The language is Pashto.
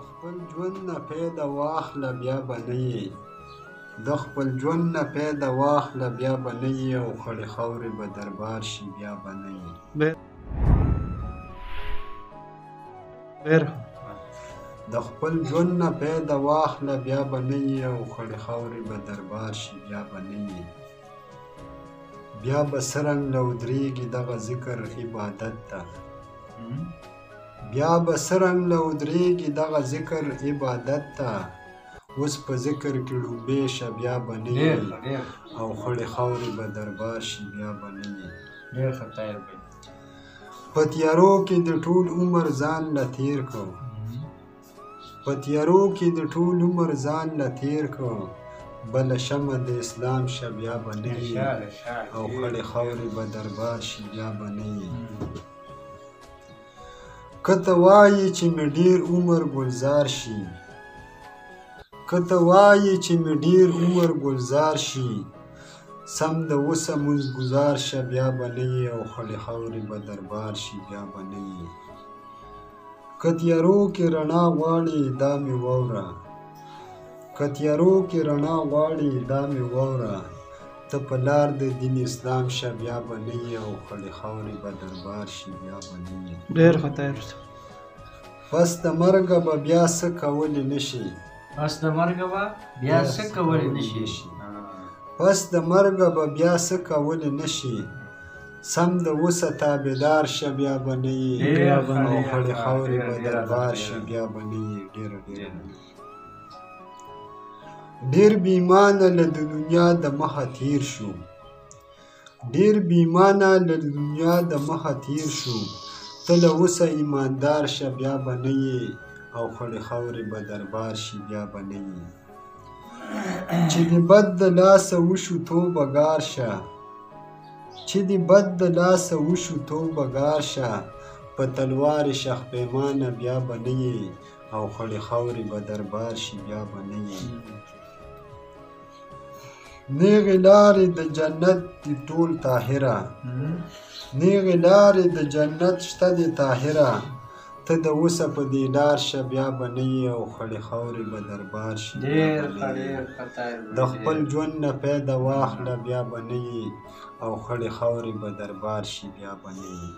خپل ژوند نه پیدا واخله بیا به نه یې د خپل ژوند نه پیدا واخله بیا به نه یې او خړې خاورې به دربار شي بیا به نه یې د خپل ژوند نه پیدا واخله بیا به نه یې او خړې خاورې به دربار شي بیا به نه یې بیا به څرنګه ودرېږي دغه ذکر عبادت ته بیا به څرنګه ودرېږي دغه ذکر عبادت ته اوس په ذکر کې ړومبې شه بیا به نه یې او خړې خاورې به دربار شي بیا به نه یې په تیارو کې د ټول عمر ځان له تېر کړو په تیارو کې د ټول عمر ځان له تېر کړو بله شمع د اسلام شه بیا به نه یې او خړې خاورې به دربار شي بیا به نه یې که ته وایې چې مې ډېر عمر ګلزار شي که ته وایې چې مې ډېر عمر ګلزار شي سم د اوسه مونځ ګزار شه بیا به نه یې او خړې خاورې به دربار شي بیا به نه یې که تیارو کې رڼا غواړې دا مې واوره که تیارو کې رڼا غواړې دا مې واوره ته په لار د دین اسلام شه بیا به نه یې او خړې خاورې به دربار شي بیا به نه یې پس د مرګه به بیا څه کولی نه شي پس د مرګه به بیا څه کولی نه شي پس د مرګه به بیا څه کولی نه شي سم د اوسه تابعدار شه بیا به نه یې او خړې خاورې به دربار شي بیا به نه یې ډېره ډېر بې ایمانه له د دنیا د مخه تېر شو ډېر بې ایمانه له دنیا د مخه تېر شو ته له اوسه ایماندار شه بیا به نه یې او خړې خاورې به دربار شي بیا به نه یې چې د بد د لاسه وشو توبه ګار شه چې د بد د لاسه وشو توبه ګار شه په تلوار شخ پیمانه بیا به نه یې او خړې خاورې به دربار شي بیا به نه یې نیغې لارې د جنت دي ټول طاهره نیغې لارې د جنت شته دي طاهره ته د اوسه په دې لار شه بیا به نه یې او خړې خاورې به دربار شي د خپل ژوند نه پیدا واخله بیا به نه یې او خړې خاورې به دربار شي بیا به نه یې